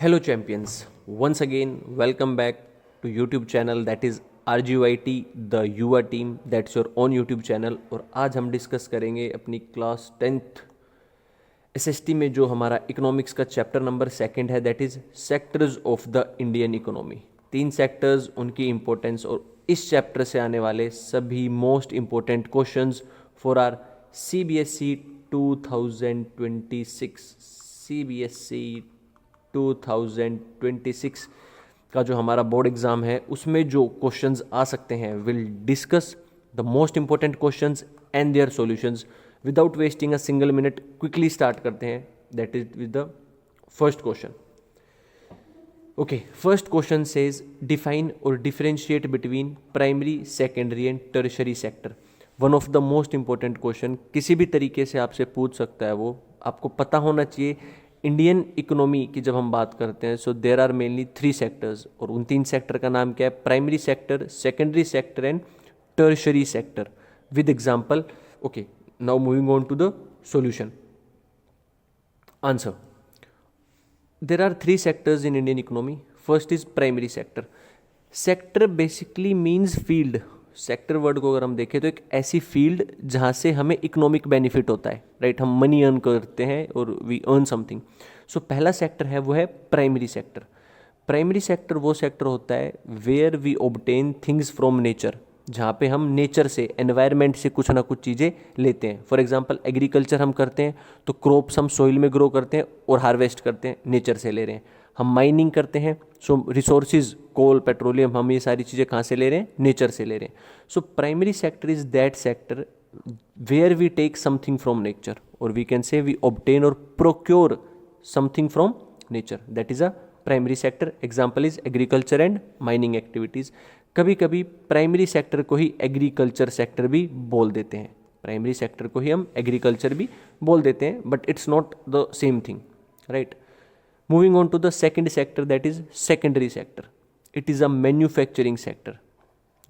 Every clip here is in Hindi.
Hello champions, once again welcome back to YouTube channel that is RGYT the युवा team, that's your own YouTube channel। और आज हम डिस्कस करेंगे अपनी क्लास 10th SST में जो हमारा इकोनॉमिक्स का चैप्टर नंबर 2 है, that is sectors of the Indian economy. 3 sectors, उनकी इंपॉर्टेंस और इस चैप्टर से आने वाले सभी most important questions for our CBSE 2026 CBSE 2026 का जो हमारा बोर्ड एग्ज़ाम है उसमें जो क्वेश्चंस आ सकते हैं, will discuss the most important questions and their solutions without wasting a single minute. Quickly start करते हैं, that is with the first question. Okay, first question says define और differentiate between primary, secondary and tertiary sector. One of the most important question, किसी भी तरीके से आपसे पूछ सकता है, वो आपको पता होना चाहिए। इंडियन इकोनॉमी की जब हम बात करते हैं, so there are mainly 3 sectors, और उन 3 सेक्टर का नाम क्या है? Primary sector, secondary sector and tertiary sector with example. Okay, now moving on to the solution answer. There are 3 sectors in Indian economy. First is primary sector. Sector basically means field. Sector word को अगर हम देखें तो एक ऐसी फील्ड जहाँ से हमें इकोनॉमिक बेनिफिट होता है, राइट? हम मनी अर्न करते हैं और वी अर्न समथिंग। सो पहला सेक्टर है वो है प्राइमरी सेक्टर। प्राइमरी सेक्टर वो सेक्टर होता है where we obtain things from nature, जहाँ पे हम नेचर से, एनवायरनमेंट से कुछ ना कुछ चीज़ें लेते हैं। फॉर एग्जांपल एग्रीकल्चर हम करते हैं तो क्रॉप्स हम सॉइल में ग्रो करते हैं और हार्वेस्ट करते हैं, नेचर से ले रहे हैं। हम माइनिंग करते हैं, सो रिसोर्सेज, कोल, पेट्रोलियम, हम ये सारी चीज़ें कहाँ से ले रहे हैं? नेचर से ले रहे हैं। So primary sector is that sector where we take something from nature, और we can say we obtain और procure something from nature, that is a primary sector. Example is agriculture and mining activities. कभी कभी प्राइमरी सेक्टर को ही एग्रीकल्चर सेक्टर भी बोल देते हैं, प्राइमरी सेक्टर को ही हम एग्रीकल्चर भी बोल देते हैं, but it's not the same thing, right? Moving on to the second sector, that is secondary sector. It is a manufacturing sector.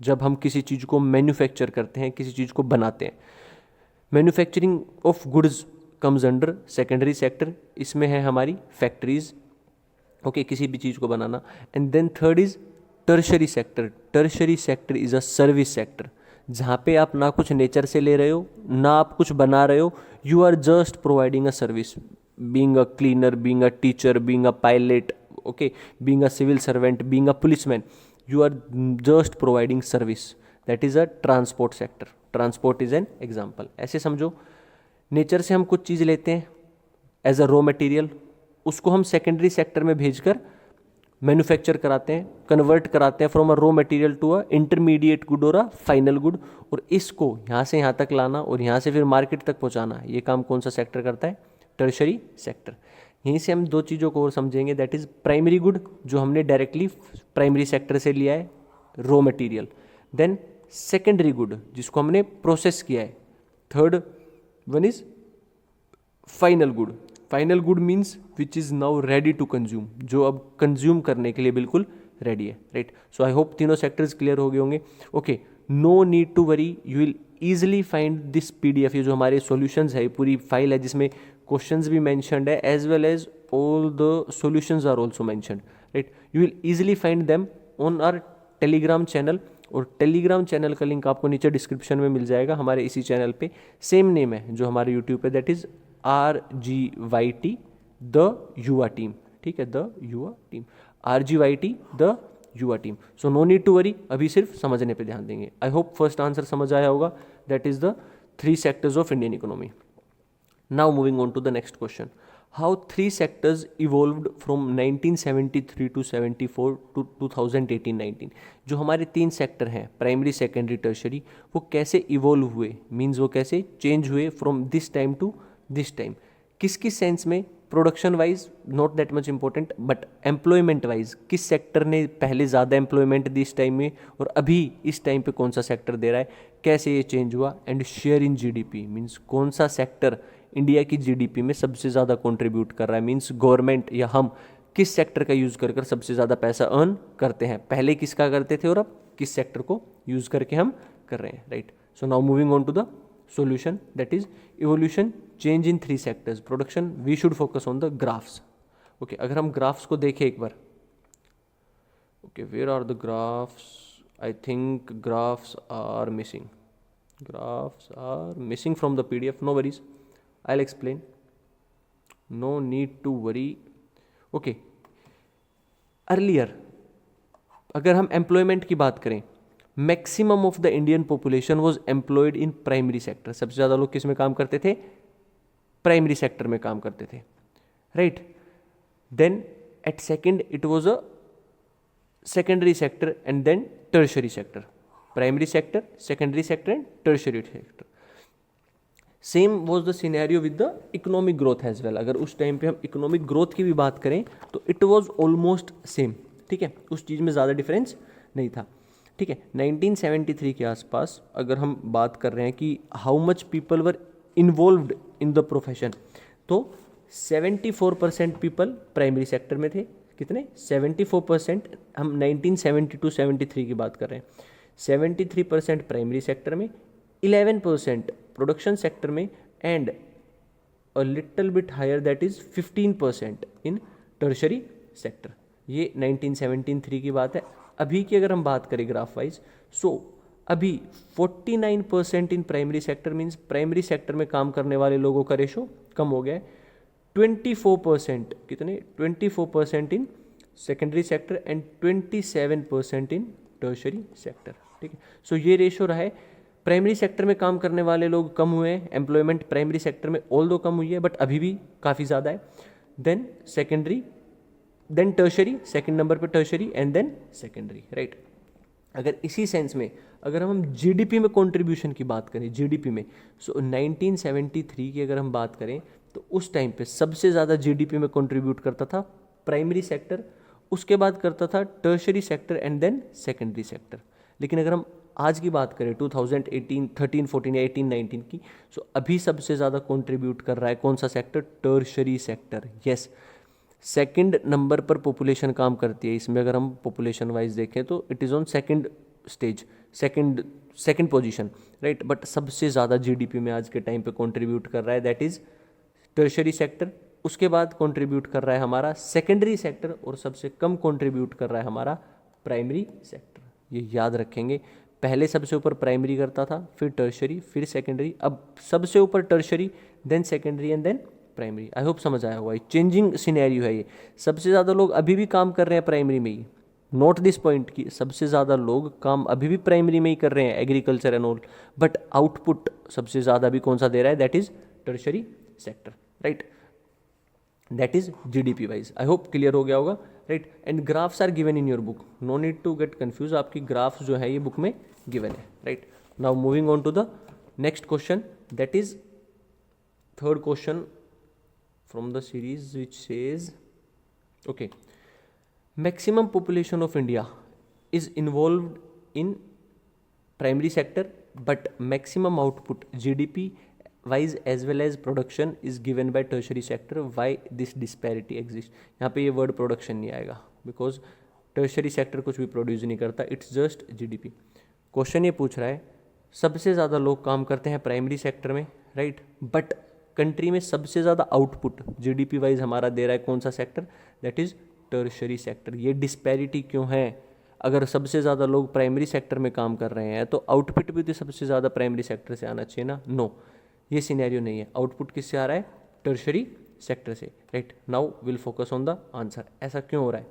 जब हम किसी चीज़ को मैन्युफैक्चर करते हैं, किसी चीज़ को बनाते हैं, manufacturing of goods comes under secondary sector. इसमें है हमारी फैक्ट्रीज, ओके, किसी भी चीज़ को बनाना। And then third is tertiary sector. Tertiary sector is a service sector, जहाँ पे आप ना कुछ नेचर से ले रहे हो, ना आप कुछ बना रहे हो, you are just providing a service, being a cleaner, being a teacher, being a pilot, okay, being a civil servant, being a policeman, you are just providing service. That is a transport sector. Transport is an example. ऐसे समझो, नेचर से हम कुछ चीज़ लेते हैं एज अ रॉ मटेरियल, उसको हम सेकेंडरी सेक्टर में भेजकर मैन्युफैक्चर कराते हैं, कन्वर्ट कराते हैं from a raw material to a intermediate good और अ फाइनल गुड, और इसको यहाँ से यहाँ तक लाना और यहाँ से फिर मार्केट तक पहुँचाना, ये काम कौन सा सेक्टर करता है? Tertiary sector. यहीं से हम 2 चीज़ों को और समझेंगे, दैट इज प्राइमरी गुड, जो हमने डायरेक्टली प्राइमरी सेक्टर से लिया है, raw material. Then secondary good, जिसको हमने प्रोसेस किया है। Third one is final good. Final good means which is now ready to consume, जो अब कंज्यूम करने के लिए बिल्कुल रेडी है, राइट? सो आई होप तीनों सेक्टर्स क्लियर हो गए होंगे। Okay, no need to worry, you will easily find this PDF। ये जो हमारे सॉल्यूशंस है, पूरी फाइल है जिसमें क्वेश्चंस भी मेंशन्ड है as well as all the solutions are also mentioned, right? You will easily find them on our Telegram channel, और टेलीग्राम चैनल का लिंक आपको नीचे डिस्क्रिप्शन में मिल जाएगा। हमारे इसी चैनल पे सेम नेम है जो हमारे यूट्यूब पे, that is RGYT the Yuva team, ठीक है? The Yuva team, RGYT the Yuva team. So no need to worry, अभी सिर्फ समझने पे ध्यान देंगे। आई होप फर्स्ट आंसर समझ आया होगा, that is the 3 sectors of Indian economy. Now moving on to the next question. How 3 sectors evolved from 1973 to 74 to 2018-19? जो हमारे 3 सेक्टर हैं, प्राइमरी, सेकेंडरी, टर्शरी, वो कैसे इवॉल्व हुए, मीन्स वो कैसे चेंज हुए from this time to this time. किस किस सेंस में? Production wise not that much important, but employment wise किस सेक्टर ने पहले ज़्यादा एम्प्लॉयमेंट दी इस टाइम में, और अभी इस टाइम पे कौन सा सेक्टर दे रहा है, कैसे ये चेंज हुआ। And share in GDP, means कौन सा सेक्टर इंडिया की GDP में सबसे ज़्यादा कंट्रीब्यूट कर रहा है, मीन्स गवर्नमेंट या हम किस सेक्टर का यूज़ कर सबसे ज़्यादा पैसा अर्न करते हैं, पहले किसका करते थे और अब किस सेक्टर को यूज़ करके हम कर रहे हैं, right? So now moving on to the solution, that is evolution change in 3 sectors. Production, we should focus on the graphs. Okay अगर हम ग्राफ्स को देखें एक बार, okay where are the graphs, I think graphs are missing, graphs are missing from the PDF, no worries, I'll explain, no need to worry. Okay, earlier अगर हम एम्प्लॉयमेंट की बात करें, maximum of the Indian population was employed in primary sector, सबसे ज़्यादा लोग किस में काम करते थे, प्राइमरी सेक्टर में काम करते थे, right. Then at second it was a secondary sector and then tertiary sector, primary sector, secondary sector and tertiary sector. Same was the scenario with the economic growth as well. अगर उस टाइम पे हम इकोनॉमिक ग्रोथ की भी बात करें तो इट वॉज ऑलमोस्ट सेम, ठीक है, उस चीज़ में ज़्यादा डिफरेंस नहीं था, ठीक है. 1973 के आसपास अगर हम बात कर रहे हैं कि how much people were involved in the profession, तो 74% पीपल प्राइमरी सेक्टर में थे. कितने, 74%. हम 1972-73 की बात कर रहे हैं. 73% प्राइमरी सेक्टर में, 11% प्रोडक्शन सेक्टर में and a little bit higher that is 15% in tertiary sector. ये 1973 की बात है. अभी की अगर हम बात करें ग्राफ वाइज, सो अभी 49% in primary sector, means primary sector में काम करने वाले लोगों का रेशो कम हो गया है. 24%, कितने, 24% in secondary sector and 27% in tertiary sector, ठीक है. सो ये रेशो रहा है. प्राइमरी सेक्टर में काम करने वाले लोग कम हुए हैं, एम्प्लॉयमेंट प्राइमरी सेक्टर में ऑल दो कम हुई है बट अभी भी काफ़ी ज़्यादा है. Then secondary, then tertiary, second number पे tertiary and then secondary, right. अगर इसी सेंस में अगर हम जीडीपी में कंट्रीब्यूशन की बात करें, जीडीपी में, सो 1973 की अगर हम बात करें तो उस टाइम पे सबसे ज़्यादा जीडीपी में कंट्रीब्यूट करता था प्राइमरी सेक्टर, उसके बाद करता था tertiary sector and then secondary sector. लेकिन अगर हम आज की बात करें 2018, 13, 14 या 18, 19 की, सो अभी सबसे ज़्यादा कंट्रीब्यूट कर रहा है कौन सा sector, tertiary sector. Yes, second number पर पॉपुलेशन काम करती है इसमें. अगर हम पॉपुलेशन वाइज देखें तो it is on second stage, second position, right. But सबसे ज़्यादा जीडीपी में आज के टाइम पे कंट्रीब्यूट कर रहा है दैट इज़ टर्शरी सेक्टर. उसके बाद कंट्रीब्यूट कर रहा है हमारा सेकेंडरी सेक्टर और सबसे कम कंट्रीब्यूट कर रहा है हमारा प्राइमरी सेक्टर. ये याद रखेंगे, पहले सबसे ऊपर प्राइमरी करता था, फिर टर्शरी, फिर सेकेंडरी, अब सबसे ऊपर tertiary, then secondary and then primary. I hope समझ आया होगा. चेंजिंग सिनेरियो है ये. सबसे ज़्यादा लोग अभी भी काम कर रहे हैं प्राइमरी में ही. नोट दिस पॉइंट कि सबसे ज़्यादा लोग काम अभी भी प्राइमरी में ही कर रहे हैं, agriculture and all, but output सबसे ज़्यादा अभी कौन सा दे रहा है, that is tertiary sector, right. That is GDP wise. I hope clear हो गया होगा, right. And graphs are given in your book, no need to get confuse. आपकी ग्राफ्स जो है ये बुक में गिवन है, right. Now moving on to the next question, that is third question from the series which says, okay, maximum population of India is involved in primary sector but maximum output GDP wise as well as production is given by tertiary sector. Why this disparity exists? यहाँ पे ये word production नहीं आएगा because tertiary sector कुछ भी produce नहीं करता, it's just GDP. क्वेश्चन ये पूछ रहा है सबसे ज़्यादा लोग काम करते हैं प्राइमरी सेक्टर में, राइट, बट कंट्री में सबसे ज़्यादा आउटपुट जीडीपी वाइज हमारा दे रहा है कौन सा sector, that is tertiary sector. ये डिस्पैरिटी क्यों है? अगर सबसे ज़्यादा लोग प्राइमरी सेक्टर में काम कर रहे हैं तो आउटपुट भी तो सबसे ज़्यादा प्राइमरी सेक्टर से आना चाहिए ना. नो, ये सिनेरियो नहीं है. आउटपुट किससे आ रहा है? टर्शरी सेक्टर से, right. Now will focus on the answer. ऐसा क्यों हो रहा है?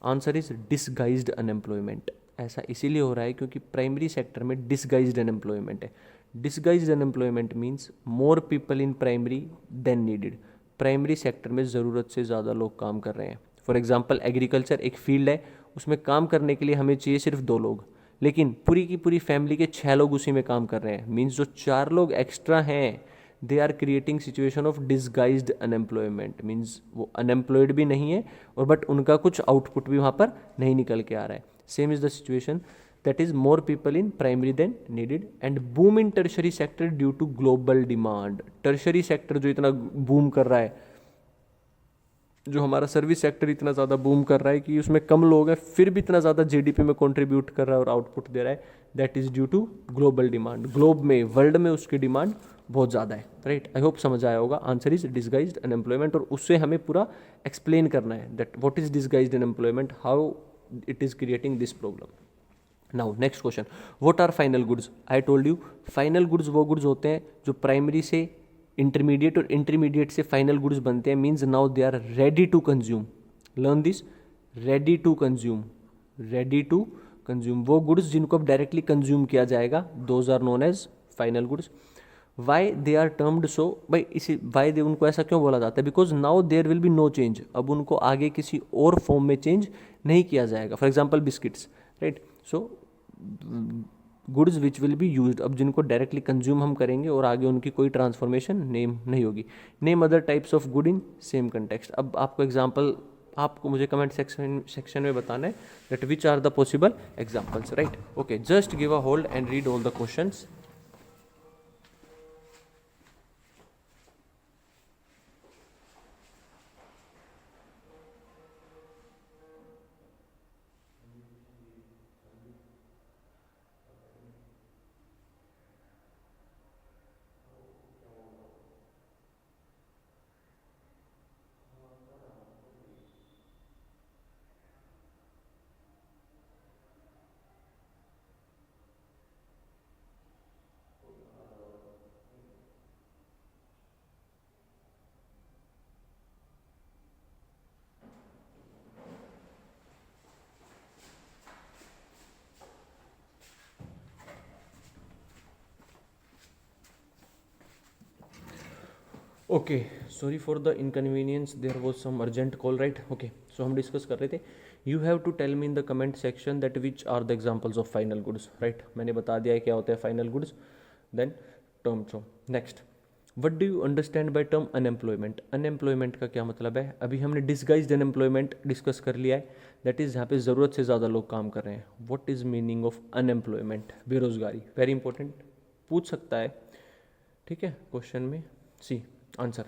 Answer is disguised unemployment. ऐसा इसीलिए हो रहा है क्योंकि प्राइमरी सेक्टर में डिसगाइज्ड अनएम्प्लॉयमेंट है. Disguised unemployment means more people in primary than needed. Primary sector में ज़रूरत से ज़्यादा लोग काम कर रहे हैं. फॉर एग्जांपल एग्रीकल्चर एक फील्ड है, उसमें काम करने के लिए हमें चाहिए सिर्फ 2 लोग, लेकिन पूरी की पूरी फैमिली के 6 लोग उसी में काम कर रहे हैं. मीन्स जो 4 लोग एक्स्ट्रा हैं they are creating situation of disguised unemployment. Means वो अनएम्प्लॉयड भी नहीं है और बट उनका कुछ आउटपुट भी वहाँ पर नहीं निकल के आ रहा है. Same is the situation, that is more people in primary than needed and boom in tertiary sector due to global demand. tertiary sector जो इतना बूम कर रहा है, जो हमारा सर्विस सेक्टर इतना ज़्यादा बूम कर रहा है कि उसमें कम लोग हैं फिर भी इतना ज़्यादा जीडीपी में कंट्रीब्यूट कर रहा है और आउटपुट दे रहा है, that is due to global demand. Globe में, वर्ल्ड में उसकी डिमांड बहुत ज़्यादा है, राइट। आई होप समझ आया होगा। आंसर इज डिसगाइज्ड अनएम्प्लॉयमेंट, और उससे हमें पूरा एक्सप्लेन करना है that what is disguised unemployment, how it is creating this problem. Now next question, what are final goods? I told you final goods वो गुड्स होते हैं जो प्राइमरी से इंटरमीडिएट और इंटरमीडिएट से फाइनल गुड्स बनते हैं, means now they are ready to consume. Learn this, ready to consume, ready to consume, वो गुड्स जिनको अब डायरेक्टली कंज्यूम किया जाएगा, those are known as final goods. Why they are termed so, भाई इसी वाई दे उनको ऐसा क्यों बोला जाता है? Because now there will be no change, अब उनको आगे किसी और फॉर्म में चेंज नहीं किया जाएगा। For example biscuits, right. So goods which will be used, अब जिनको डायरेक्टली कंज्यूम हम करेंगे और आगे उनकी कोई ट्रांसफॉर्मेशन नेम नहीं होगी। Name other types of good in same context. अब आपको एग्जाम्पल, आपको मुझे कमेंट सेक्शन में बताना है that which are the possible examples, right. Okay, just give a hold and read all the questions. Okay, sorry for the inconvenience, there was some urgent call, right. Okay, so हम डिस्कस कर रहे थे, you have to tell me in the comment section that which are the examples of final goods, right. मैंने बता दिया है क्या होता है final goods. Then term, so next, what do you understand by term unemployment? Unemployment का क्या मतलब है? अभी हमने डिसगाइज्ड अनएम्प्लॉयमेंट डिस्कस कर लिया है, दैट इज जहाँ पे ज़रूरत से ज़्यादा लोग काम कर रहे हैं। What is meaning of unemployment? बेरोजगारी, वेरी इंपॉर्टेंट, पूछ सकता है, ठीक है, क्वेश्चन में। सी आंसर,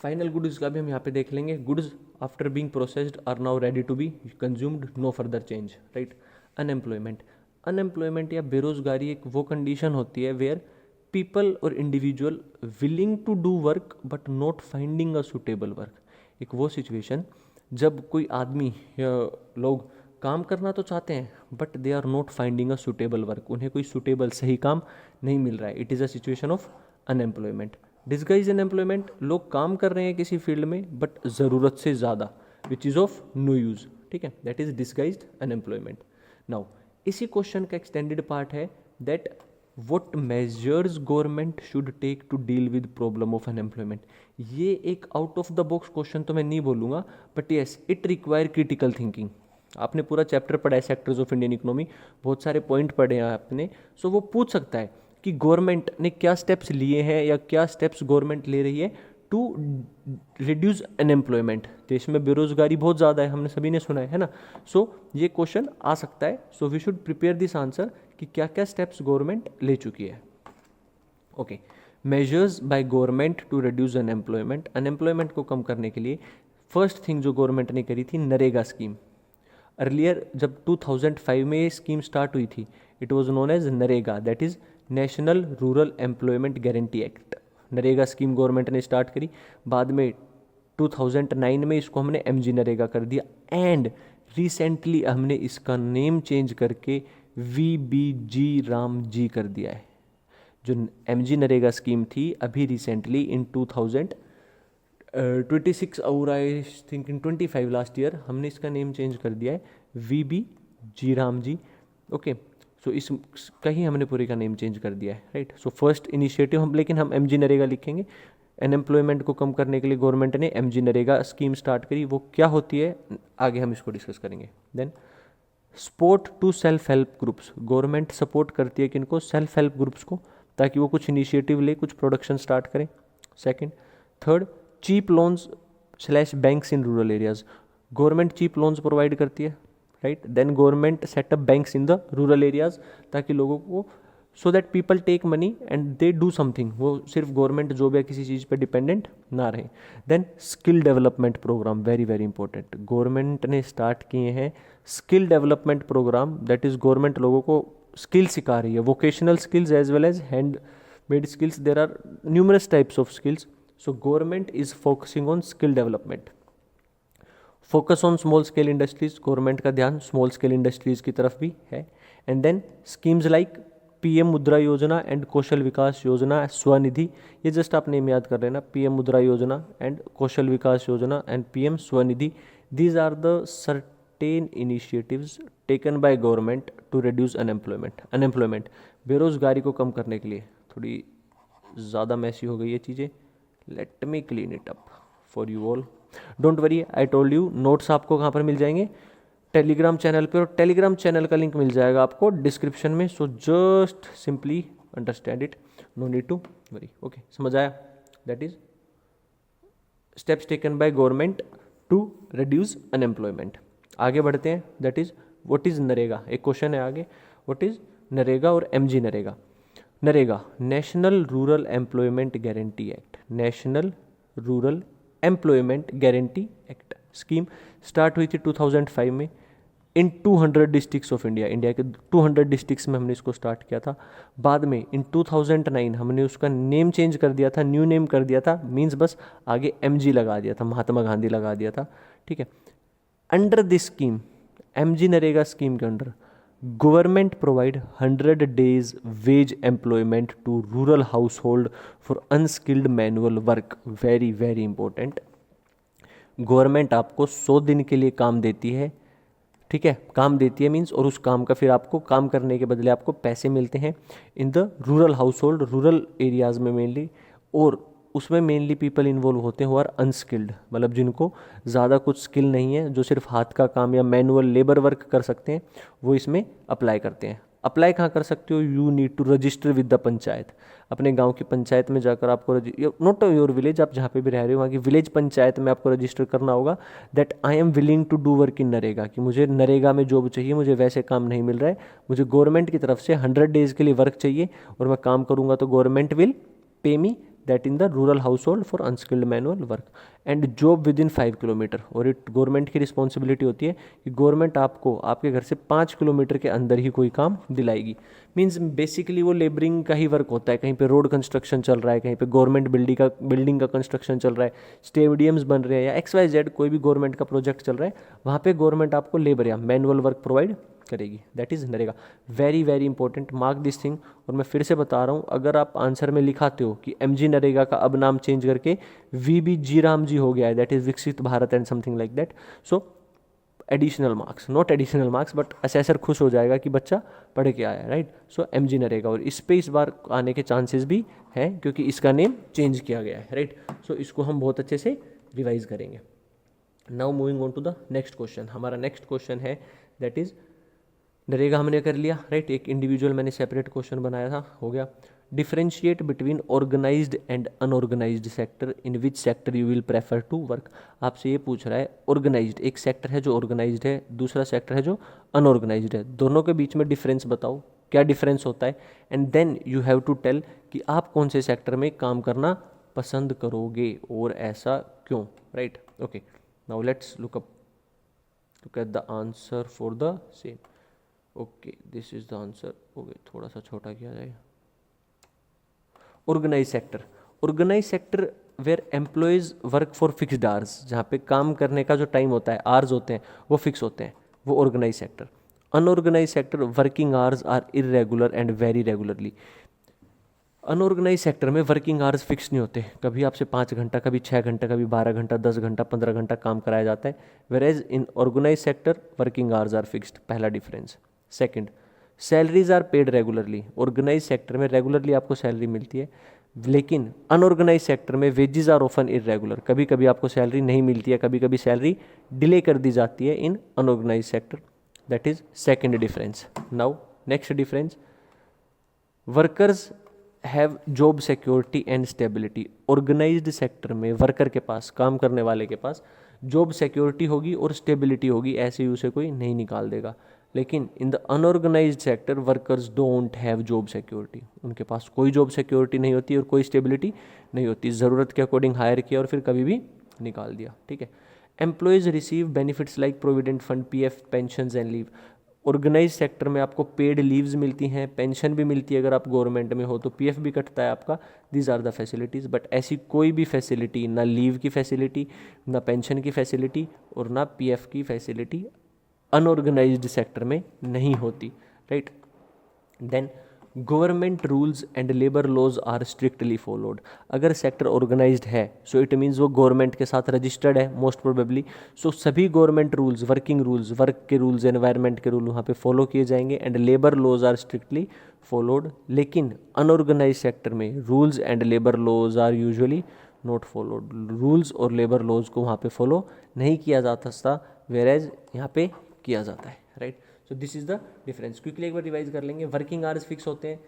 फाइनल गुड्स का भी हम यहाँ पे देख लेंगे। Goods after being processed are now ready to be consumed, no further change, right. Unemployment, unemployment या बेरोजगारी एक वो कंडीशन होती है वेयर पीपल और individual willing to do work but not finding a suitable work. एक वो सिचुएशन जब कोई आदमी या लोग काम करना तो चाहते हैं but they are not finding a suitable work, उन्हें कोई सुटेबल सही काम नहीं मिल रहा है। It is a situation of unemployment. Disguise unemployment, लोग काम कर रहे हैं किसी फील्ड में बट ज़रूरत से ज़्यादा, which is of no use, ठीक है, that is disguised unemployment. Now इसी क्वेश्चन का एक्सटेंडेड पार्ट है that what measures government should take to deal with problem of unemployment. ये एक out of the box question तो मैं नहीं बोलूँगा, but yes it require critical thinking. आपने पूरा चैप्टर पढ़ा है सेक्टर्स ऑफ इंडियन इकोनॉमी, बहुत सारे पॉइंट पढ़े हैं आपने, सो वो पूछ सकता है कि गवर्नमेंट ने क्या स्टेप्स लिए हैं या क्या स्टेप्स गवर्नमेंट ले रही है टू रिड्यूस अनएम्प्लॉयमेंट। देश में बेरोजगारी बहुत ज़्यादा है, हमने सभी ने सुना है ना। सो ये क्वेश्चन आ सकता है, so we should prepare this answer कि क्या क्या स्टेप्स गवर्नमेंट ले चुकी है। Okay, measures by government to reduce unemployment, unemployment को कम करने के लिए फर्स्ट थिंग जो गवर्नमेंट ने करी थी नरेगा स्कीम। अर्लियर जब 2005 में ये स्कीम स्टार्ट हुई थी, it was known as NREGA, that is national rural employment guarantee act. NREGA scheme government ने स्टार्ट करी, बाद में 2009 में इसको हमने एमजी नरेगा कर दिया, एंड रिसेंटली हमने इसका नेम चेंज करके वीबीजी राम जी कर दिया है। जो एमजी नरेगा स्कीम थी अभी रिसेंटली इन 2026 और I think in 25 last year हमने इसका नेम चेंज कर दिया है वीबीजी राम जी। ओके, सो इसका ही हमने पूरे का नेम चेंज कर दिया है, राइट। सो फर्स्ट इनिशिएटिव हम, लेकिन हम एमजी नरेगा लिखेंगे। अनएम्प्लॉयमेंट को कम करने के लिए गवर्नमेंट ने एमजी नरेगा स्कीम स्टार्ट करी, वो क्या होती है आगे हम इसको डिस्कस करेंगे। Then support to self help groups, government support करती है किनको? सेल्फ हेल्प ग्रुप्स को, ताकि वो कुछ इनिशिएटिव ले, कुछ प्रोडक्शन स्टार्ट करें। Second, third, cheap loans / banks in rural areas, government cheap loans provide करती है, right. Then government set up banks in the rural areas, ताकि लोगों को, so that people take money and they do something, वो सिर्फ गवर्नमेंट जॉब या किसी चीज़ पे डिपेंडेंट ना रहे। Then skill development program, very very important, government ने स्टार्ट किए हैं skill development program, that is government लोगों को स्किल सिखा रही है, vocational skills as well as hand made skills, there are numerous types of skills. So government is focusing on skill development. Focus on small scale industries, government का ध्यान स्मॉल स्केल इंडस्ट्रीज की तरफ भी है. And then schemes like PM Mudra Yojana and Kaushal Vikas योजना, स्वनिधि, ये जस्ट आप नेम याद कर लेना, PM Mudra Yojana and Kaushal Vikas Yojana and PM Svanidhi. These are the certain initiatives taken by government to reduce unemployment, बेरोजगारी को कम करने के लिए. थोड़ी ज़्यादा मैसी हो गई ये चीज़ें, let me clean it up for you all. Don't worry, I told you, notes आपको कहाँ पर मिल जाएंगे, टेलीग्राम चैनल पे, और टेलीग्राम चैनल का लिंक मिल जाएगा आपको डिस्क्रिप्शन में. So just simply understand it, no need to worry. Okay, समझ आया? That is steps taken by government to reduce unemployment. आगे बढ़ते हैं. That is what is NREGA. एक क्वेश्चन है आगे, व्हाट इज नरेगा और MG NREGA. NREGA, national rural employment guarantee act, national rural employment guarantee act scheme start हुई थी 2005 में इन 200 डिस्ट्रिक्ट्स ऑफ इंडिया. इंडिया के 200 डिस्ट्रिक्ट्स में हमने इसको स्टार्ट किया था. बाद में इन 2009 हमने उसका नेम चेंज कर दिया था, न्यू नेम कर दिया था, मीन्स बस आगे एमजी लगा दिया था, महात्मा गांधी लगा दिया था. ठीक है. Under this scheme, MG NREGA scheme के under, government provide 100 days wage employment to rural household for unskilled manual work. Very very important. Government आपको 100 दिन के लिए काम देती है. ठीक है, काम देती है मीन्स, और उस काम का फिर आपको काम करने के बदले आपको पैसे मिलते हैं इन the rural house hold, rural areas में मेनली. और उसमें मेनली पीपल इन्वॉल्व होते हैं हु आर अनस्किल्ड, मतलब जिनको ज़्यादा कुछ स्किल नहीं है, जो सिर्फ हाथ का काम या मैनुअल लेबर वर्क कर सकते हैं, वो इसमें अप्लाई करते हैं. अप्लाई कहाँ कर सकते हो? You need to register with the panchayat. अपने गांव की पंचायत में जाकर आपको, नॉट योर विलेज, आप जहाँ पे भी रह रहे हो वहाँ की विलेज पंचायत में आपको रजिस्टर करना होगा that I am willing to do work in NREGA, कि मुझे नरेगा में जॉब चाहिए, मुझे वैसे काम नहीं मिल रहा है, मुझे गवर्नमेंट की तरफ से 100 days के लिए वर्क चाहिए और मैं काम करूँगा तो government will pay me that in the rural household for unskilled manual work and job with in 5 kilometre. और ये गवर्नमेंट की रिस्पॉन्सिबिलिटी होती है कि गवर्नमेंट आपको आपके घर से 5 किलोमीटर के अंदर ही कोई काम दिलाएगी. मीन्स बेसिकली वो लेबरिंग का ही वर्क होता है. कहीं पे रोड कंस्ट्रक्शन चल रहा है, कहीं पे गवर्नमेंट बिल्डिंग का कंस्ट्रक्शन चल रहा है, स्टेडियम्स बन रहे हैं, या XYZ कोई भी गवर्नमेंट का प्रोजेक्ट चल रहा है, वहाँ पे गवर्नमेंट आपको लेबर या मैनुअल वर्क प्रोवाइड करेगी. That is NREGA. Very very important, mark this thing. और मैं फिर से बता रहा हूँ, अगर आप आंसर में लिखाते हो कि एमजी नरेगा का अब नाम चेंज करके VBG राम जी हो गया है, दैट इज विकसित Bharat and something like that, so additional marks, not additional marks, but assessor खुश हो जाएगा कि बच्चा पढ़ के आया, राइट. सो एमजी नरेगा, और इस पे इस बार आने के चांसेस भी हैं क्योंकि इसका नेम चेंज किया गया है, राइट. सो इसको हम बहुत अच्छे से रिवाइज करेंगे. Now moving on to the next question. हमारा नेक्स्ट क्वेश्चन है दैट इज नरेगा हमने कर लिया, राइट. एक इंडिविजुअल मैंने सेपरेट क्वेश्चन बनाया था, हो गया. Differentiate between organised and unorganised sector, in which sector you will prefer to work. आपसे ये पूछ रहा है, ऑर्गेनाइज्ड एक सेक्टर है जो ऑर्गेनाइज्ड है, दूसरा सेक्टर है जो अनऑर्गेनाइज्ड है, दोनों के बीच में डिफरेंस बताओ, क्या डिफरेंस होता है. And then you have to tell कि आप कौन से सेक्टर में काम करना पसंद करोगे और ऐसा क्यों, right. Okay, now let's look at the answer for the same. Okay, this is the answer. Okay, थोड़ा सा छोटा किया जाए. Organise sector where employees work for fixed hours, जहाँ पे काम करने का जो टाइम होता है, आवर्स होते हैं, वो फिक्स होते हैं, वो organise sector. Unorganise sector, working hours are irregular and very regularly. Unorganise sector में वर्किंग आवर्स फिक्स नहीं होते, कभी आपसे 5 घंटा, कभी 6 घंटा, कभी 12 घंटा, 10 घंटा, 15 घंटा काम कराया जाता है. Whereas in organise sector working hours are fixed. पहला difference. Second, salaries are paid regularly. Organise sector में रेगुलरली आपको सैलरी मिलती है, लेकिन अनऑर्गेनाइज सेक्टर में वेजेस आर ऑफन इरेगुलर. कभी कभी आपको सैलरी नहीं मिलती है, कभी कभी सैलरी डिले कर दी जाती है in unorganise sector. That is second difference. Now next difference, workers have job security and stability. Organised sector में वर्कर के पास, काम करने वाले के पास जॉब सिक्योरिटी होगी और स्टेबिलिटी होगी, ऐसे ही उसे कोई नहीं निकाल देगा. लेकिन in the unorganised sector workers don't have job security. उनके पास कोई जॉब सिक्योरिटी नहीं होती और कोई स्टेबिलिटी नहीं होती. ज़रूरत के अकॉर्डिंग हायर किया और फिर कभी भी निकाल दिया. ठीक है. Employees receive benefits like provident fund, PF, pensions and leave. Organise sector में आपको पेड लीव्स मिलती हैं, पेंशन भी मिलती है, अगर आप गवर्नमेंट में हो तो पीएफ भी कटता है आपका। These are the facilities. But ऐसी कोई भी फैसिलिटी, ना लीव की फैसिलिटी, ना पेंशन की फैसिलिटी और ना पीएफ की फैसिलिटी अनऑर्गेनाइज्ड सेक्टर में नहीं होती, right. Then government rules and labour laws are strictly followed. अगर सेक्टर ऑर्गेनाइज्ड है सो इट मीन्स वो गवर्नमेंट के साथ रजिस्टर्ड है मोस्ट प्रोबेबली। सो सभी government rules, working rules, work के रूल्स, एनवायरनमेंट के रूल वहाँ पे फॉलो किए जाएंगे and labour laws are strictly followed. लेकिन अनऑर्गेनाइज सेक्टर में rules and labour laws are usually not followed. Rules और लेबर लॉज को वहाँ पे फॉलो नहीं किया जाता, वेरेज यहाँ पे किया जाता है, right. So this is the difference. Quickly एक बार रिवाइज कर लेंगे। वर्किंग आवर्स फिक्स होते हैं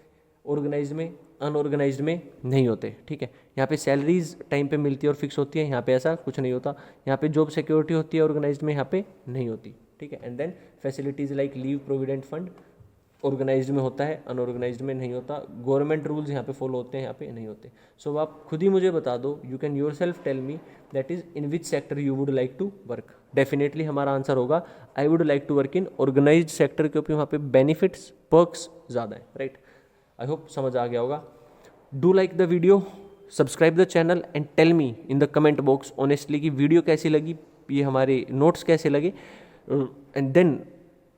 ऑर्गेनाइज्ड में, अनऑर्गेनाइज्ड में नहीं होते, ठीक है। यहाँ पे सैलरीज टाइम पे मिलती है और फिक्स होती है, यहाँ पे ऐसा कुछ नहीं होता। यहाँ पे जॉब सिक्योरिटी होती है ऑर्गेनाइज्ड में, यहाँ पे नहीं होती, ठीक है। And then facilities like leave, provident fund organised में होता है, अनऑर्गेनाइज्ड में नहीं होता। गवर्नमेंट रूल्स यहाँ पे फॉलो होते हैं, यहाँ पे नहीं होते। सो आप खुद ही मुझे बता दो, you can yourself tell me that is in which sector you would like to work. Definitely हमारा आंसर होगा I would like to work in organised sector, क्योंकि वहाँ पे बेनिफिट्स, पर्क्स ज़्यादा है, राइट। आई होप समझ आ गया होगा। Do like the video, subscribe the channel and tell me in the comment box honestly कि वीडियो कैसी लगी, ये हमारे नोट्स कैसे लगे। And then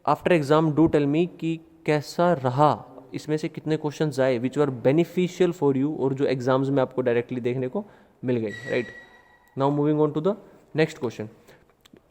after exam do tell me कि कैसा रहा, इसमें से कितने क्वेश्चंस आए which were beneficial for you और जो एग्जाम्स में आपको डायरेक्टली देखने को मिल गई, right. Now moving on to the next question.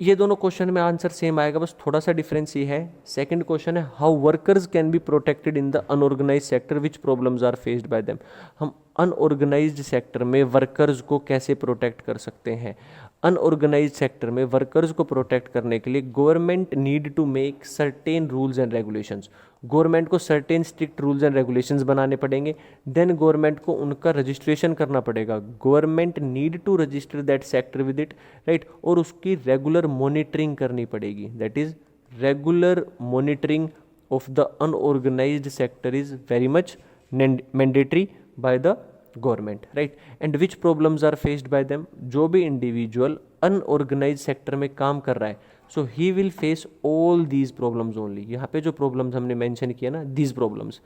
ये दोनों क्वेश्चन में आंसर सेम आएगा, बस थोड़ा सा डिफरेंस ये है। सेकंड क्वेश्चन है how workers can be protected in the unorganise sector which problems are faced by them. हम अनऑर्गेनाइज्ड सेक्टर में वर्कर्स को कैसे प्रोटेक्ट कर सकते हैं। अनऑर्गेनाइज सेक्टर में वर्कर्स को प्रोटेक्ट करने के लिए government need to make certain rules and regulations. Government को certain strict rules and regulations बनाने पड़ेंगे। देन गवर्नमेंट को उनका रजिस्ट्रेशन करना पड़ेगा। Government need to register that sector with it, right. और उसकी रेगुलर मॉनिटरिंग करनी पड़ेगी, that is regular monitoring of the unorganised sector is very much mandatory by the government, right. And which problems are faced by them. जो भी इंडिविजुअल अनऑर्गेनाइज सेक्टर में काम कर रहा है so he will face all these problems only. यहाँ पे जो प्रॉब्लम्स हमने मेंशन किया ना, these problems,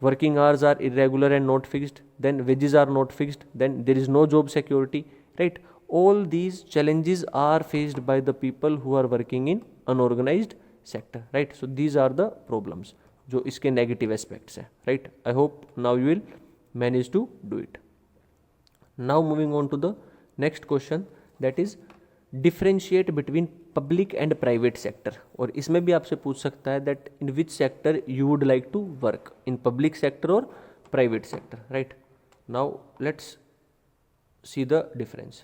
working hours are irregular and not fixed, then wages are not fixed, then there is no job security, right. All these challenges are faced by the people who are working in unorganised sector, right. So these are the problems जो इसके नेगेटिव एस्पेक्ट्स हैं, right. I hope now you will manage to do it. Now moving on to the next question, that is differentiate between public and private sector. और इसमें भी आपसे पूछ सकता है that in which sector you would like to work, in public sector or private sector, right? Now let's see the difference.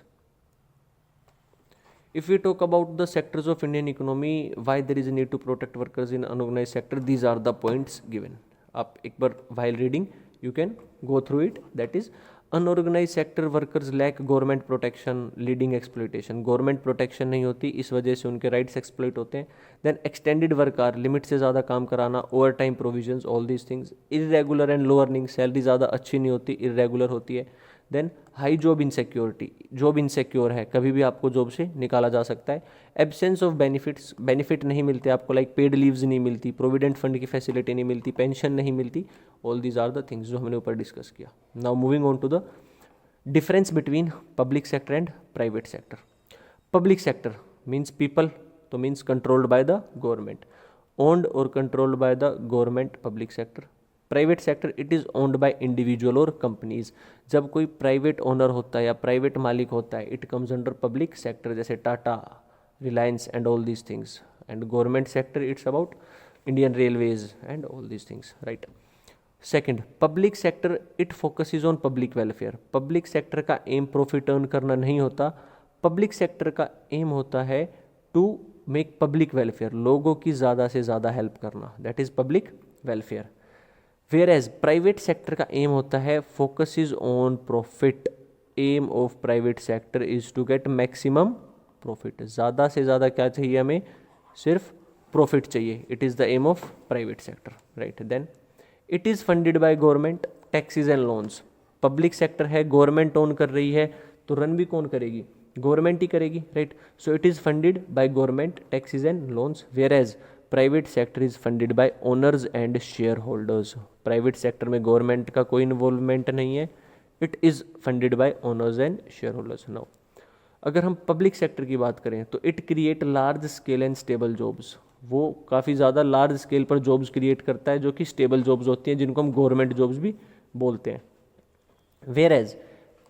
If we talk about the sectors of Indian economy, why there is a need to protect workers in unorganized sector, these are the points given. आप एक बार while reading you can go through it. That is unorganized sector workers lack government protection leading exploitation. government protection नहीं होती, इस वजह से उनके rights exploit होते हैं. Then extended work hour, limit से ज़्यादा काम कराना, overtime provisions, all these things. irregular and low earning, salary ज़्यादा अच्छी नहीं होती, irregular होती है. Then high job insecurity, job insecure है, कभी भी आपको जॉब से निकाला जा सकता है. एब्सेंस ऑफ बेनिफिट्स, बेनिफिट नहीं मिलते आपको, लाइक पेड लीव्स नहीं मिलती, प्रोविडेंट फंड की फैसिलिटी नहीं मिलती, पेंशन नहीं मिलती. All these are the things जो हमने ऊपर डिस्कस किया. Now moving on to the difference between public sector and private sector. Public sector means people, तो means controlled by the government, owned और controlled by the government public sector. Private sector it is owned by individual और कंपनीज. जब कोई प्राइवेट ओनर होता है या प्राइवेट मालिक होता है, it comes under public sector, जैसे Tata, Reliance and all these things. And government sector it's about Indian railways and all these things, right. Second, public sector it focuses on public welfare. Public sector का एम प्रॉफिट अर्न करना नहीं होता. पब्लिक सेक्टर का एम होता है टू मेक पब्लिक वेलफेयर, लोगों की ज़्यादा से ज़्यादा हेल्प करना, that is public welfare. Whereas private sector का एम होता है focus is on profit. Aim of private sector is to get maximum profit. ज़्यादा से ज़्यादा क्या चाहिए हमें, सिर्फ प्रॉफिट चाहिए. It is the aim of private sector, right. Then it is funded by government, taxes and loans. Public sector है, गवर्नमेंट ओन कर रही है, तो रन भी कौन करेगी, गवर्नमेंट ही करेगी, right. So it is funded by government, taxes and loans. Whereas private sector is funded by owners and shareholders. Private sector में गवर्नमेंट का कोई इन्वॉल्वमेंट नहीं है, it is funded by owners and shareholders. Now अगर हम पब्लिक सेक्टर की बात करें तो it create large scale and stable jobs. वो काफ़ी ज़्यादा लार्ज स्केल पर जॉब्स क्रिएट करता है जो कि स्टेबल जॉब्स होती हैं, जिनको हम गवर्नमेंट जॉब्स भी बोलते हैं। वेयर एज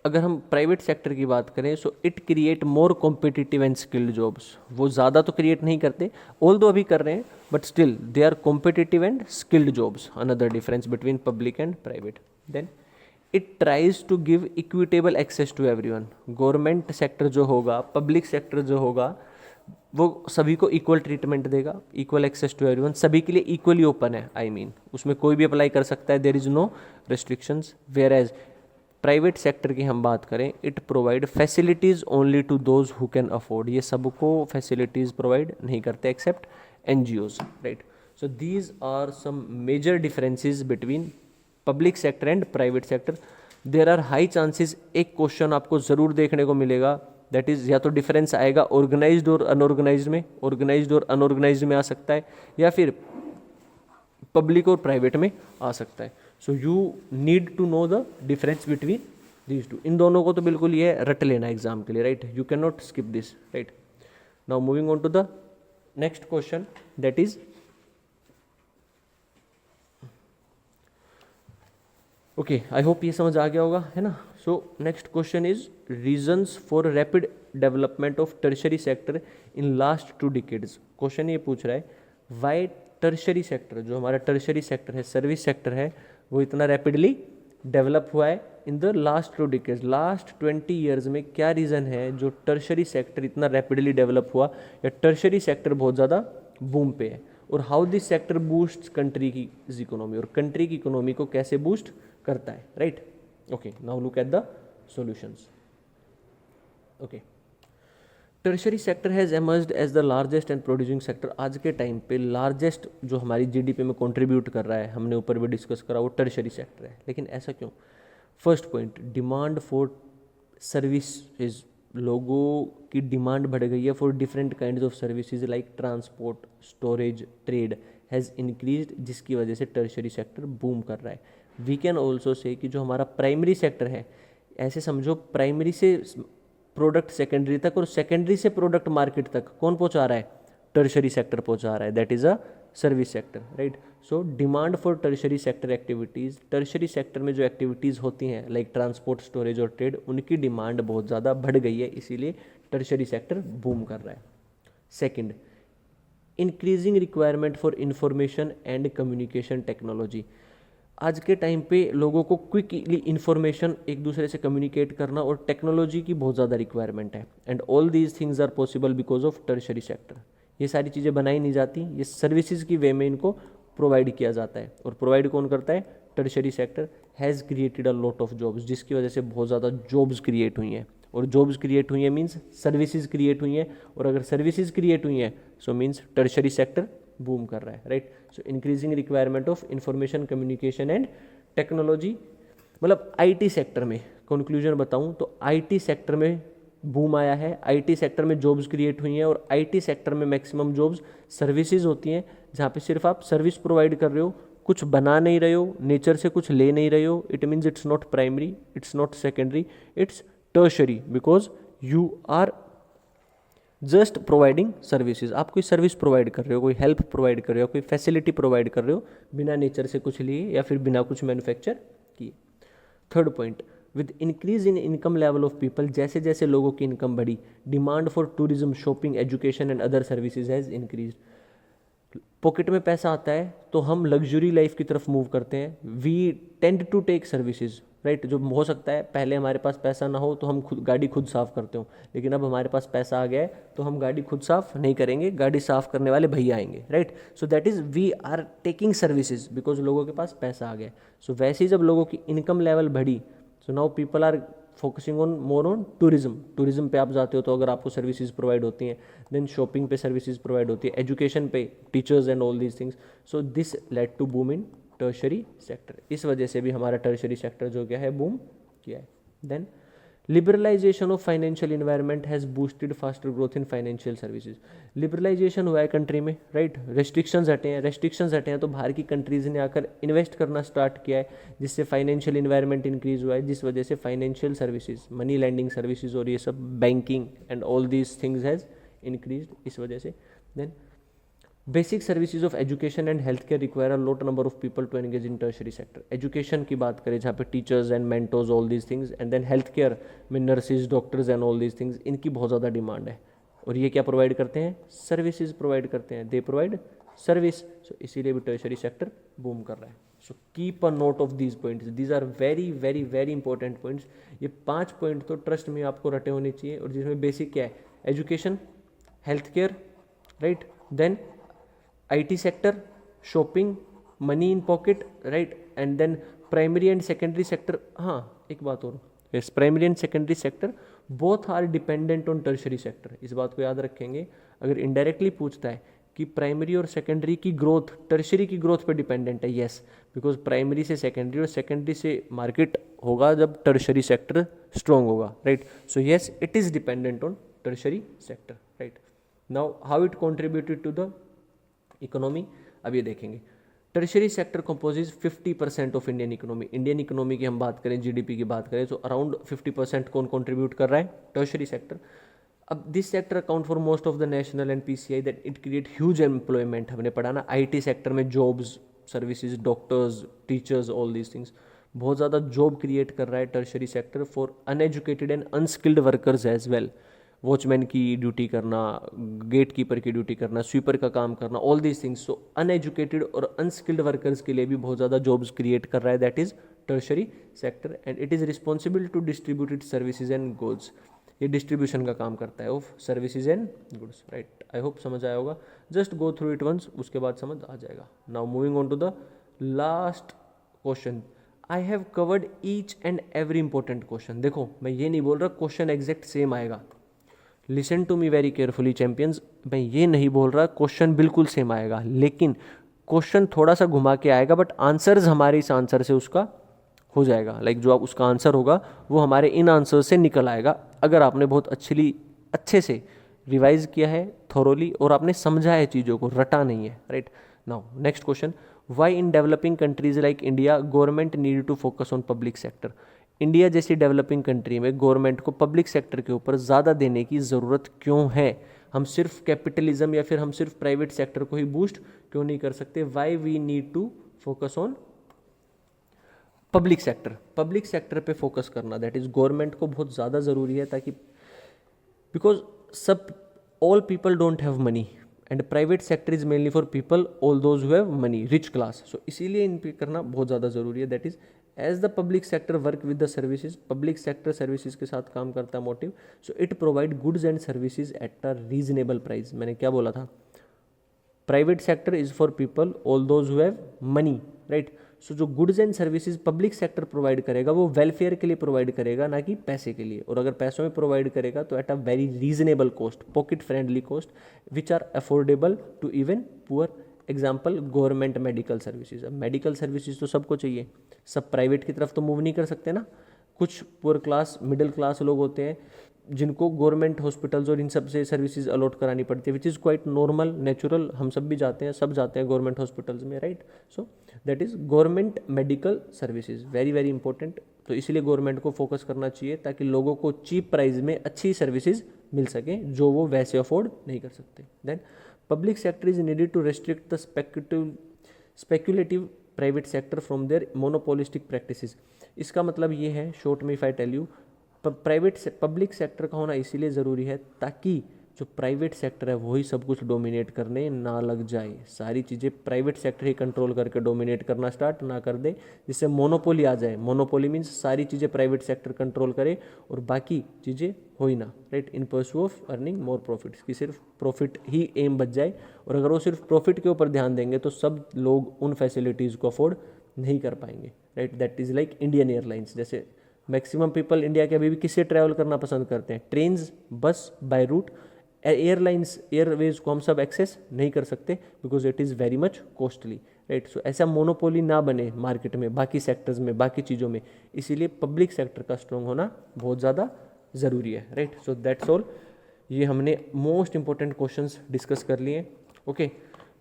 अगर हम प्राइवेट सेक्टर की बात करें so it create more competitive and skilled jobs. वो ज़्यादा तो क्रिएट नहीं करते, ऑल दो अभी कर रहे हैं, but still they are competitive and skilled jobs. Another difference between public and private. Then it tries to give equitable access to everyone. Government sector जो होगा, पब्लिक सेक्टर जो होगा, वो सभी को इक्वल ट्रीटमेंट देगा, इक्वल एक्सेस टू एवरीवन, सभी के लिए इक्वली ओपन है। आई मीन उसमें कोई भी अप्लाई कर सकता है, there is no restrictions. Whereas private sector की हम बात करें, it provide facilities only to those who can afford. ये सबको फैसिलिटीज़ प्रोवाइड नहीं करते except NGOs, right. So these are some major differences between public sector and private sector. There are high chances एक क्वेश्चन आपको ज़रूर देखने को मिलेगा, दैट इज़ या तो डिफरेंस आएगा ऑर्गेनाइज्ड और अनऑर्गेनाइज्ड में, ऑर्गेनाइज्ड और अनऑर्गेनाइज्ड में आ सकता है, या फिर पब्लिक और प्राइवेट में आ सकता है। So you need to know the difference between these two. इन दोनों को तो बिल्कुल ये रट लेना एग्जाम के लिए, right. You can not skip this, right. Now moving on to the next question, that is okay, I hope ये समझ आ गया होगा, है ना। So next question is reasons for rapid development of tertiary sector in last 2 decades. Question ये पूछ रहा है वाई टर्शरी सेक्टर, जो हमारा टर्शरी सेक्टर है, सर्विस सेक्टर है, वो इतना रैपिडली डेवलप हुआ है in the last 2 decades. Last 20 years में क्या रीज़न है जो टर्शरी सेक्टर इतना रैपिडली डेवलप हुआ, या टर्शरी सेक्टर बहुत ज़्यादा बूम पे है, और how this sector boost country की इकोनॉमी, और कंट्री की इकोनॉमी को कैसे बूस्ट करता है, right. Okay, now look at the solutions. Okay, tertiary sector has emerged as the largest and producing sector. आज के टाइम पे लार्जेस्ट जो हमारी जीडीपी में कंट्रीब्यूट कर रहा है, हमने ऊपर भी डिस्कस करा, वो टर्शरी सेक्टर है। लेकिन ऐसा क्यों? First point, demand for services. लोगों की डिमांड बढ़ गई है for different kinds of services like transport, storage, trade has increased, जिसकी वजह से टर्शरी सेक्टर बूम कर रहा है। वी कैन ऑल्सो से कि जो हमारा प्राइमरी सेक्टर है, ऐसे समझो प्राइमरी से प्रोडक्ट सेकेंडरी तक और सेकेंडरी से प्रोडक्ट मार्केट तक कौन पहुंचा रहा है? टर्शरी सेक्टर पहुंचा रहा है, that is a service sector, right. So demand for tertiary sector activities, tertiary sector में जो एक्टिविटीज़ होती हैं लाइक ट्रांसपोर्ट, स्टोरेज और ट्रेड, उनकी डिमांड बहुत ज़्यादा बढ़ गई है, इसीलिए टर्शरी सेक्टर बूम कर रहा है। Second, increasing requirement for information and communication technology. आज के टाइम पे लोगों को क्विकली इन्फॉर्मेशन एक दूसरे से कम्युनिकेट करना और टेक्नोलॉजी की बहुत ज़्यादा रिक्वायरमेंट है, and all these things are possible because of tertiary sector. ये सारी चीज़ें बनाई नहीं जाती, ये सर्विसेज की वे में इनको प्रोवाइड किया जाता है, और प्रोवाइड कौन करता है? Tertiary sector has created a lot of jobs, जिसकी वजह से बहुत ज़्यादा जॉब्स क्रिएट हुई हैं, और जॉब्स क्रिएट हुई हैं मीन्स सर्विसेज क्रिएट हुई हैं, और अगर सर्विसेज क्रिएट हुई हैं so means tertiary sector boom कर रहा है, right. So increasing requirement of information communication and technology, मतलब आईटी सेक्टर में कंक्लूजन बताऊं तो आईटी सेक्टर में बूम आया है, आईटी सेक्टर में जॉब्स क्रिएट हुई हैं, और आईटी सेक्टर में मैक्सिमम जॉब्स सर्विसेज होती हैं, जहाँ पे सिर्फ आप सर्विस प्रोवाइड कर रहे हो, कुछ बना नहीं रहे हो, नेचर से कुछ ले नहीं रहे हो। It means it's not primary, it's not secondary, it's tertiary, because you are just providing services. आप कोई सर्विस प्रोवाइड कर रहे हो, कोई हेल्प प्रोवाइड कर रहे हो, कोई फैसिलिटी प्रोवाइड कर रहे हो, बिना नेचर से कुछ लिए या फिर बिना कुछ मैन्युफैक्चर किए। Third point, with increase in income level of people, जैसे जैसे लोगों की इनकम बढ़ी, demand for tourism, shopping, education and other services has increase. Pocket में पैसा आता है तो हम लग्जरी लाइफ की तरफ मूव करते हैं, we tend to take services, right. जो हो सकता है पहले हमारे पास पैसा ना हो तो हम खुद गाड़ी खुद साफ़ करते हो, लेकिन अब हमारे पास पैसा आ गया है तो हम गाड़ी खुद साफ़ नहीं करेंगे, गाड़ी साफ़ करने वाले भैया आएंगे, right. So that is we are taking services because लोगों के पास पैसा आ गया। सो वैसे ही जब लोगों की इनकम लेवल बढ़ी, so now people are focusing on more on tourism. Tourism पे आप जाते हो तो अगर आपको सर्विसेज प्रोवाइड होती हैं, देन शॉपिंग पे सर्विसेज प्रोवाइड होती है, एजुकेशन पे teachers and all these things. So this led to boom in tertiary sector. इस वजह से भी हमारा टर्शरी सेक्टर जो क्या है बूम किया है। Then liberalization of financial environment has boosted faster growth in financial services. Liberalization हुआ है कंट्री में, राइट, रेस्ट्रिक्शंस हटे हैं तो बाहर की कंट्रीज ने आकर इन्वेस्ट करना स्टार्ट किया है, जिससे फाइनेंशियल इन्वायरमेंट इंक्रीज हुआ है, जिस वजह से financial services, money lending services और ये सब banking and all these things has increase इस वजह से। Then basic services of education and health care require a lot number of people to engage in tertiary sector. Education की बात करें जहाँ पे teachers and mentors all these things, and then health care में nurses, doctors and all these things, इनकी बहुत ज़्यादा डिमांड है। और ये क्या प्रोवाइड करते हैं? सर्विसेज प्रोवाइड करते हैं, दे प्रोवाइड सर्विस। सो इसीलिए भी टर्शरी सेक्टर बूम कर रहा है। So keep a note of these points, these are very very very important points. ये 5 पॉइंट तो ट्रस्ट में आपको रटे होने चाहिए, और जिसमें बेसिक क्या है? Education, health care, right, then IT sector, shopping, money in pocket, right, and then primary and secondary sector. हाँ, एक बात और, yes, primary and secondary sector both are dependent on tertiary sector. इस बात को याद रखेंगे। अगर इनडायरेक्टली पूछता है कि प्राइमरी और सेकेंडरी की ग्रोथ टर्शरी की ग्रोथ पे डिपेंडेंट है, यस, बिकॉज प्राइमरी से सेकेंडरी और सेकेंडरी से मार्केट होगा जब टर्शरी सेक्टर स्ट्रॉन्ग होगा, right. So yes, it is dependent on tertiary sector, right. Now how it contributed to the economy, अब ये देखेंगे। Tertiary sector composes 50% of Indian economy. Indian economy की हम बात करें, GDP की बात करें, तो अराउंड 50% कौन कंट्रीब्यूट कर रहा है? Tertiary sector. अब this sector account for most of the national and PCI that it create huge employment. हमने पढ़ा ना, IT सेक्टर में jobs, services, doctors, teachers, all these things, बहुत ज़्यादा जॉब क्रिएट कर रहा है tertiary sector for uneducated and unskilled workers as well. Watchman की ड्यूटी करना, गेट कीपर की ड्यूटी करना, स्वीपर का काम करना, all these things. So uneducated और अनस्किल्ड वर्कर्स के लिए भी बहुत ज़्यादा जॉब्स क्रिएट कर रहा है, that is tertiary sector, and it is responsible to distributed services and goods. ये डिस्ट्रीब्यूशन का काम करता है of services and goods, right. I hope समझ आया होगा। Just go through it once, उसके बाद समझ आ जाएगा। Now moving on to the last question. I have covered each and every important question. देखो, मैं ये नहीं बोल रहा क्वेश्चन एग्जैक्ट सेम आएगा, listen to me very carefully champions. मैं ये नहीं बोल रहा क्वेश्चन बिल्कुल सेम आएगा, लेकिन क्वेश्चन थोड़ा सा घुमा के आएगा, बट आंसर्स हमारे इस आंसर से उसका हो जाएगा। लाइक जो आप उसका आंसर होगा वो हमारे इन आंसर से निकल आएगा, अगर आपने बहुत अच्छे से रिवाइज किया है थोरोली, और आपने समझा है चीज़ों को, रटा नहीं है, right. Now next question, why in developing countries like India government need to focus on public sector. India जैसी डेवलपिंग कंट्री में गवर्नमेंट को पब्लिक सेक्टर के ऊपर ज़्यादा देने की ज़रूरत क्यों है? हम सिर्फ कैपिटलिज्म या फिर हम सिर्फ प्राइवेट सेक्टर को ही बूस्ट क्यों नहीं कर सकते? Why we need to focus on public sector. Public sector पे फोकस करना, दैट इज गवर्नमेंट को बहुत ज़्यादा ज़रूरी है, ताकि बिकॉज सब all people don't have money and private sector is mainly for people all those who have money, rich class. So इसीलिए इन पे करना बहुत ज़्यादा ज़रूरी है। That is as the public sector work with the services, public sector services के साथ काम करता है motive. So it provide goods and services at a reasonable price. मैंने क्या बोला था? Private sector is for people all those who have money, right. So जो goods and services public sector provide करेगा वो वेलफेयर के लिए प्रोवाइड करेगा, ना कि पैसे के लिए। और अगर पैसों में प्रोवाइड करेगा तो at a very reasonable cost, pocket friendly cost, which are affordable to even poor. Example, government medical services. अब मेडिकल सर्विसेज तो सबको चाहिए, सब प्राइवेट की तरफ तो मूव नहीं कर सकते ना। कुछ पुअर क्लास, मिडिल क्लास लोग होते हैं जिनको गवर्नमेंट हॉस्पिटल्स और इन सब से सर्विसेज अलॉट करानी पड़ती है, which is quite normal, natural. हम सब भी जाते हैं, सब जाते हैं गवर्नमेंट हॉस्पिटल्स में, right. So that is government medical services, very very important. तो इसलिए गवर्नमेंट को फोकस करना चाहिए ताकि लोगों को चीप प्राइस में अच्छी सर्विसेज मिल सके जो वो वैसे अफोर्ड नहीं कर सकते। Then public sector is needed to restrict the speculative private sector from their monopolistic practices. इसका मतलब ये है, शॉर्ट में if I tell you, public sector का होना इसीलिए ज़रूरी है ताकि जो प्राइवेट सेक्टर है वही सब कुछ डोमिनेट करने ना लग जाए। सारी चीज़ें प्राइवेट सेक्टर ही कंट्रोल करके डोमिनेट करना स्टार्ट ना कर दे, जिससे मोनोपोली आ जाए। मोनोपोली मीन्स सारी चीज़ें प्राइवेट सेक्टर कंट्रोल करे और बाकी चीज़ें हो ही ना, right, in pursue of earning more profits, की सिर्फ प्रॉफिट ही एम बच जाए। और अगर वो सिर्फ प्रॉफिट के ऊपर ध्यान देंगे तो सब लोग उन फैसिलिटीज़ को अफोर्ड नहीं कर पाएंगे, right. That is like Indian airlines. जैसे मैक्सिमम पीपल इंडिया के अभी भी किससे ट्रैवल करना पसंद करते हैं? ट्रेन्स, बस, बाय रूट। एयरलाइंस, एयरवेज को हम सब एक्सेस नहीं कर सकते because it is very much costly, right. So ऐसा मोनोपोली ना बने मार्केट में, बाकी सेक्टर्स में, बाकी चीज़ों में, इसीलिए पब्लिक सेक्टर का स्ट्रॉन्ग होना बहुत ज़्यादा ज़रूरी है, राइट। So that's all. ये हमने मोस्ट इंपॉर्टेंट क्वेश्चंस डिस्कस कर लिए। Okay,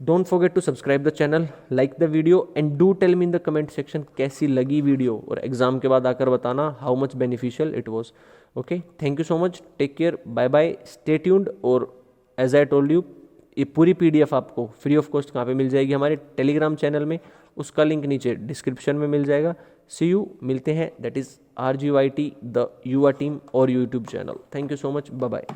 don't forget to subscribe the channel, like the video and do tell me in the comment section कैसी लगी वीडियो, और एग्जाम के बाद आकर बताना how much beneficial it was. Okay, thank you so much, take care, bye bye, stay tuned. और एज आई टोल्ड यू, ये पूरी PDF आपको फ्री ऑफ कॉस्ट कहाँ पे मिल जाएगी? हमारे टेलीग्राम चैनल में, उसका लिंक नीचे डिस्क्रिप्शन में मिल जाएगा। सी यू, मिलते हैं, that is RGYT the Yuva team और YouTube channel. Thank you so much, bye bye.